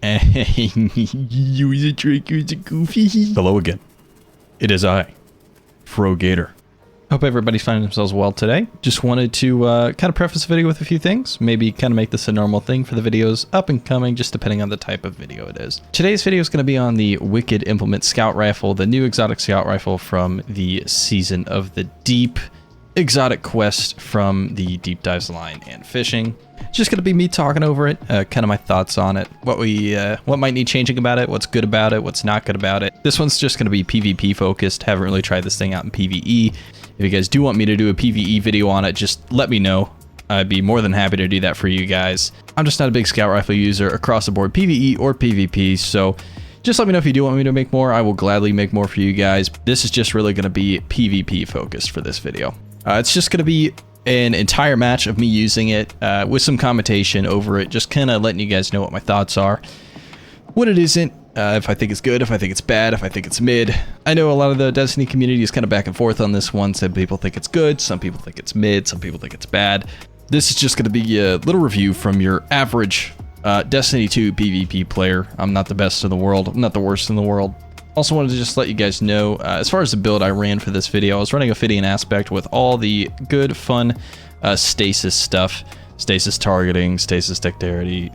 Use a trick, use a goofy. Hello again. It is I, Frogator. Hope everybody's finding themselves well today. Just wanted to kind of preface the video with a few things. Maybe kind of make this a normal thing for the videos up and coming, just depending on the type of video it is. Today's video is going to be on the Wicked Implement Scout Rifle, the new exotic scout rifle from the Season of the Deep exotic quest from the Deep Dives line and fishing. Just gonna be me talking over it, kind of my thoughts on it, what might need changing about it, what's good about it, what's not good about it. This one's just gonna be PvP focused. Haven't really tried this thing out in PvE. If you guys do want me to do a PvE video on it, just let me know. I'd be more than happy to do that for you guys. I'm just not a big scout rifle user across the board, PvE or PvP, so just let me know if you do want me to make more. I will gladly make more for you guys. This is just really gonna be PvP focused for this video. It's just going to be an entire match of me using it with some commentation over it, just kind of letting you guys know what my thoughts are, what it isn't, if I think it's good, if I think it's bad, if I think it's mid. I know a lot of the Destiny community is kind of back and forth on this one. Some people think it's good, some people think it's mid, some people think it's bad. This is just going to be a little review from your average Destiny 2 PvP player. I'm not the best in the world, I'm not the worst in the world. Also wanted to just let you guys know, as far as the build I ran for this video, I was running Ophidian Aspect with all the good, fun stasis stuff. Stasis targeting, stasis dexterity,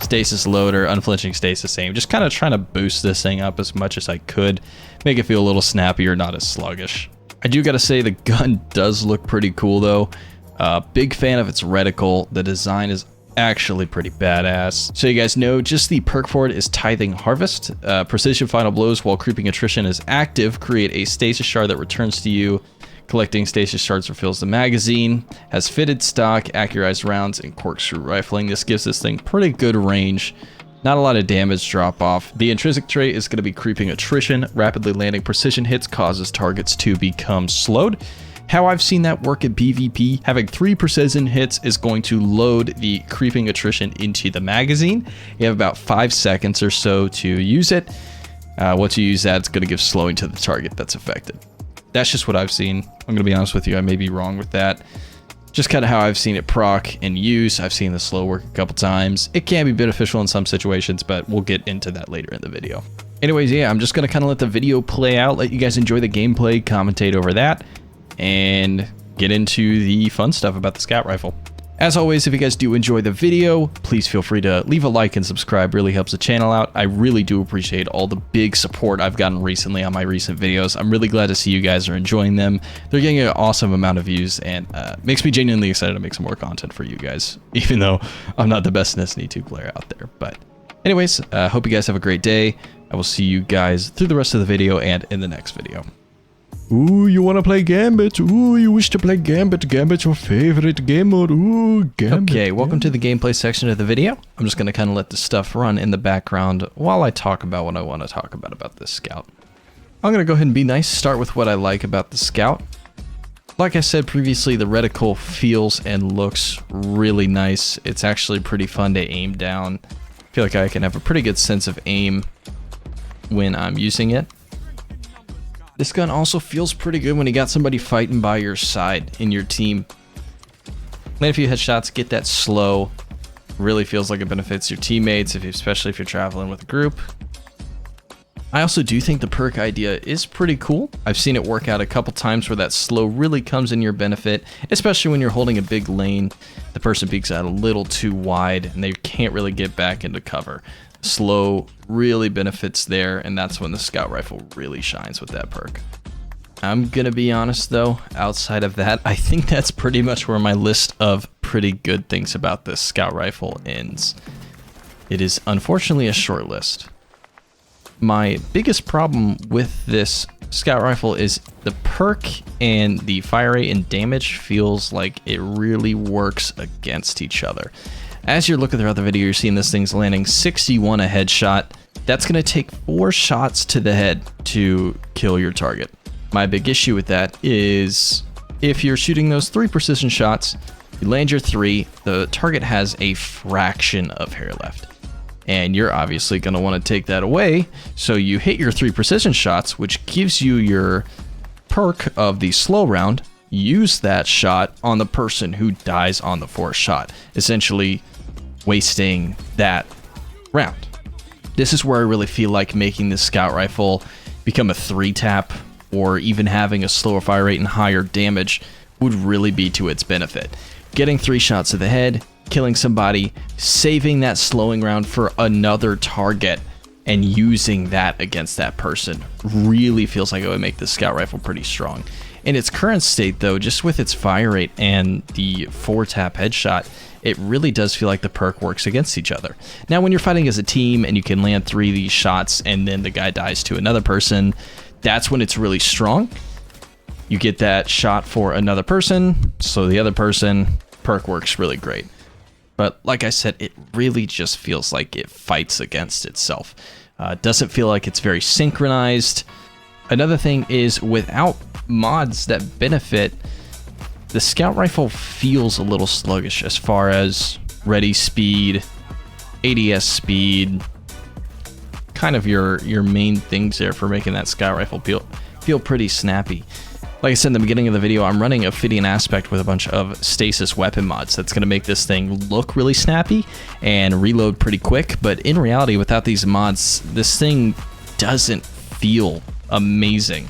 stasis loader, unflinching stasis aim. Just kind of trying to boost this thing up as much as I could, make it feel a little snappier, not as sluggish. I do gotta say the gun does look pretty cool though. Big fan of its reticle. The design is actually pretty badass. So you guys know, just the perk for it is Tithing Harvest. Precision final blows while creeping attrition is active. Create a stasis shard that returns to you. Collecting stasis shards refills the magazine. Has fitted stock, accurized rounds, and corkscrew rifling. This gives this thing pretty good range. Not a lot of damage drop off. The intrinsic trait is going to be creeping attrition. Rapidly landing precision hits causes targets to become slowed. How I've seen that work at PvP, having 3 precision hits is going to load the creeping attrition into the magazine. You have about 5 seconds or so to use it. Once you use that, it's going to give slowing to the target that's affected. That's just what I've seen. I'm going to be honest with you, I may be wrong with that. Just kind of how I've seen it proc and use. I've seen the slow work a couple times. It can be beneficial in some situations, but we'll get into that later in the video. Anyways, yeah, I'm just going to kind of let the video play out, let you guys enjoy the gameplay, commentate over that, and get into the fun stuff about the scout rifle. As always, if you guys do enjoy the video, please feel free to leave a like and subscribe. Really helps the channel out. I really do appreciate all the big support I've gotten recently on my recent videos. I'm really glad to see you guys are enjoying them. They're getting an awesome amount of views, and makes me genuinely excited to make some more content for you guys, even though I'm not the best Destiny 2 player out there. But anyways, hope you guys have a great day. I will see you guys through the rest of the video and in the next video. Ooh, you wanna play Gambit? Ooh, you wish to play Gambit. Gambit's your favorite game mode. Ooh, Gambit. Okay, welcome to the gameplay section of the video. I'm just gonna kind of let the stuff run in the background while I talk about what I want to talk about this scout. I'm gonna go ahead and be nice, start with what I like about the scout. Like I said previously, the reticle feels and looks really nice. It's actually pretty fun to aim down. I feel like I can have a pretty good sense of aim when I'm using it. This gun also feels pretty good when you got somebody fighting by your side in your team. Land a few headshots, get that slow. Really feels like it benefits your teammates, especially if you're traveling with a group. I also do think the perk idea is pretty cool. I've seen it work out a couple times where that slow really comes in your benefit, especially when you're holding a big lane. The person peeks out a little too wide and they can't really get back into cover. Slow really benefits there, and that's when the scout rifle really shines with that perk. I'm gonna be honest though, outside of that, I think that's pretty much where my list of pretty good things about this scout rifle ends. It is unfortunately a short list. My biggest problem with this scout rifle is the perk and the fire rate and damage feels like it really works against each other. As you're looking throughout the video, you're seeing this thing's landing 61 a headshot. That's going to take 4 shots to the head to kill your target. My big issue with that is if you're shooting those 3 precision shots, you land your 3, the target has a fraction of hair left. And you're obviously going to want to take that away, so you hit your 3 precision shots, which gives you your perk of the slow round. Use that shot on the person who dies on the 4th shot. Essentially, wasting that round. This is where I really feel like making this scout rifle become a 3-tap, or even having a slower fire rate and higher damage would really be to its benefit. Getting 3 shots to the head, killing somebody, saving that slowing round for another target, and using that against that person really feels like it would make the scout rifle pretty strong. In its current state though, just with its fire rate and the 4-tap headshot, it really does feel like the perk works against each other. Now when you're fighting as a team and you can land 3 of these shots and then the guy dies to another person, that's when it's really strong. You get that shot for another person, so the other person, perk works really great. But like I said, it really just feels like it fights against itself. Doesn't feel like it's very synchronized. Another thing is, without mods that benefit, the scout rifle feels a little sluggish as far as ready speed, ADS speed, kind of your main things there for making that scout rifle feel pretty snappy. Like I said in the beginning of the video, I'm running Ophidian Aspect with a bunch of stasis weapon mods that's going to make this thing look really snappy and reload pretty quick, but in reality, without these mods, this thing doesn't feel amazing.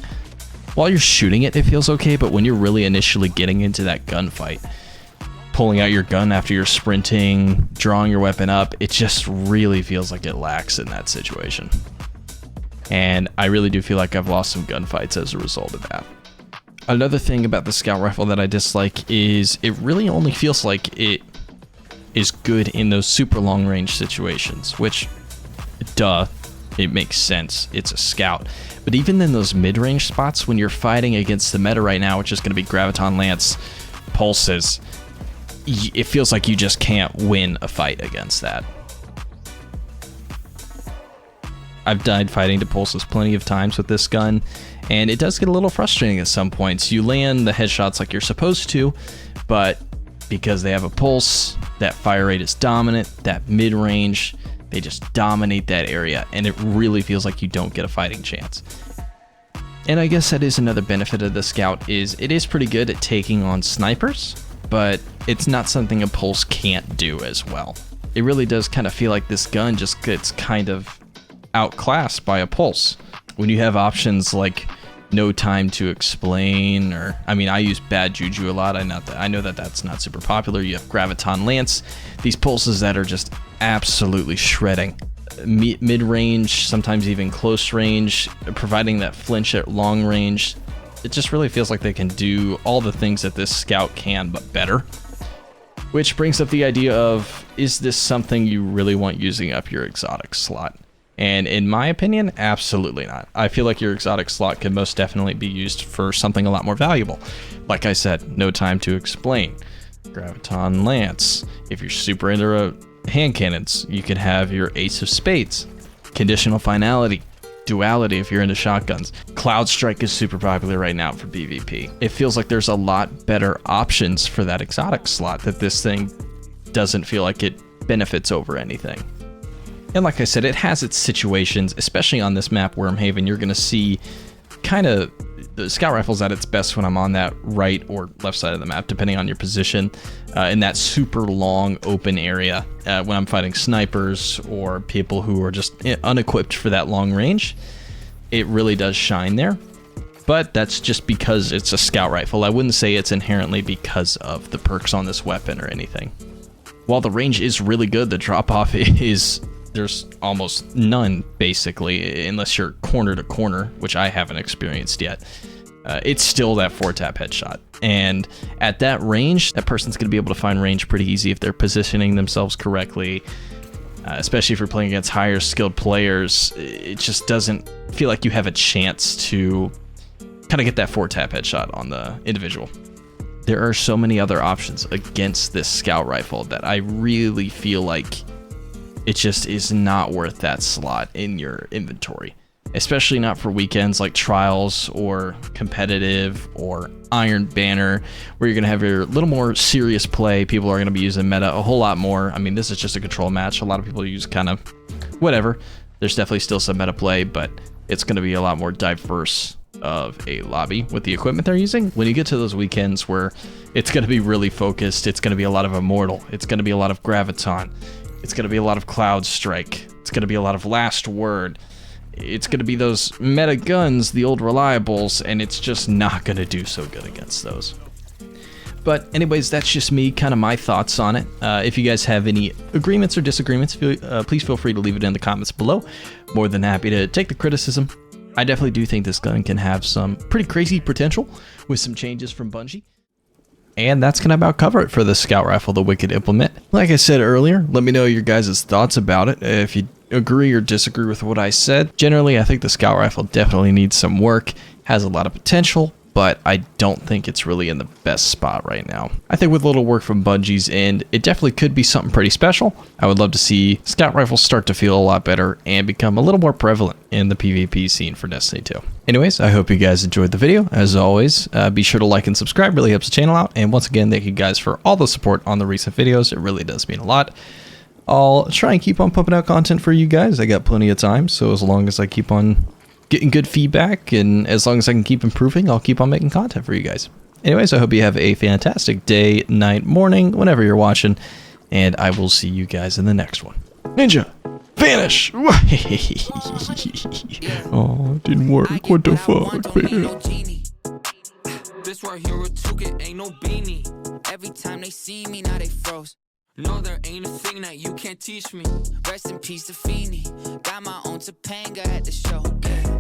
While you're shooting it, it feels okay, but when you're really initially getting into that gunfight, pulling out your gun after you're sprinting, drawing your weapon up, it just really feels like it lacks in that situation. And I really do feel like I've lost some gunfights as a result of that. Another thing about the scout rifle that I dislike is it really only feels like it is good in those super long range situations, which, duh, it makes sense. It's a scout. But even in those mid-range spots, when you're fighting against the meta right now, which is going to be Graviton Lance pulses, it feels like you just can't win a fight against that. I've died fighting to pulses plenty of times with this gun, and it does get a little frustrating at some points. You land the headshots like you're supposed to, but because they have a pulse, that fire rate is dominant, that mid-range, they just dominate that area, and it really feels like you don't get a fighting chance. And I guess that is another benefit of the Scout, is it is pretty good at taking on snipers, but it's not something a pulse can't do as well. It really does kind of feel like this gun just gets kind of outclassed by a pulse. When you have options like no time to explain, or I mean, I use bad juju a lot. I know that that's not super popular. You have Graviton Lance, these pulses that are just absolutely shredding. Mid-range, sometimes even close range, providing that flinch at long range. It just really feels like they can do all the things that this Scout can, but better. Which brings up the idea of, is this something you really want using up your exotic slot? And in my opinion, absolutely not. I feel like your exotic slot could most definitely be used for something a lot more valuable. Like I said, no time to explain. Graviton Lance. If you're super into hand cannons, you could have your Ace of Spades. Conditional Finality. Duality if you're into shotguns. Cloud Strike is super popular right now for PvP. It feels like there's a lot better options for that exotic slot, that this thing doesn't feel like it benefits over anything. And like I said, it has its situations, especially on this map, Wormhaven. You're going to see kind of the Scout Rifle's at its best when I'm on that right or left side of the map, depending on your position, in that super long open area. When I'm fighting snipers or people who are just unequipped for that long range, it really does shine there. But that's just because it's a Scout Rifle. I wouldn't say it's inherently because of the perks on this weapon or anything. While the range is really good, the drop-off is... there's almost none, basically, unless you're corner to corner, which I haven't experienced yet. It's still that 4-tap headshot. And at that range, that person's going to be able to find range pretty easy if they're positioning themselves correctly, especially if you're playing against higher skilled players. It just doesn't feel like you have a chance to kind of get that 4-tap headshot on the individual. There are so many other options against this Scout Rifle that I really feel like it just is not worth that slot in your inventory, especially not for weekends like Trials or Competitive or Iron Banner, where you're going to have your little more serious play. People are going to be using meta a whole lot more. I mean, this is just a control match. A lot of people use kind of whatever. There's definitely still some meta play, but it's going to be a lot more diverse of a lobby with the equipment they're using. When you get to those weekends where it's going to be really focused, it's going to be a lot of Immortal, it's going to be a lot of Graviton, It's going to be a lot of Cloud Strike. It's going to be a lot of Last Word. It's going to be those meta guns, the old reliables, and it's just not going to do so good against those. But anyways, that's just me, kind of my thoughts on it. If you guys have any agreements or disagreements, please feel free to leave it in the comments below. More than happy to take the criticism. I definitely do think this gun can have some pretty crazy potential with some changes from Bungie. And that's going to about cover it for the Scout Rifle, the Wicked Implement. Like I said earlier, let me know your guys' thoughts about it. If you agree or disagree with what I said. Generally, I think the Scout Rifle definitely needs some work, has a lot of potential, but I don't think it's really in the best spot right now. I think with a little work from Bungie's end, it definitely could be something pretty special. I would love to see Scout Rifles start to feel a lot better and become a little more prevalent in the PvP scene for Destiny 2. Anyways, I hope you guys enjoyed the video. As always, be sure to like and subscribe, really helps the channel out. And once again, thank you guys for all the support on the recent videos. It really does mean a lot. I'll try and keep on pumping out content for you guys. I got plenty of time, so as long as I keep on getting good feedback and as long as I can keep improving, I'll keep on making content for you guys. Anyways, I hope you have a fantastic day, night, morning, whenever you're watching, and I will see you guys in the next one. Ninja, vanish! Oh, it didn't work. What the fuck, man? This right here a toolkit, ain't no beanie. Every time they see me, now they froze. No, there ain't a thing that you can't teach me. Rest in peace to Feeny. Got my own Topanga at the show.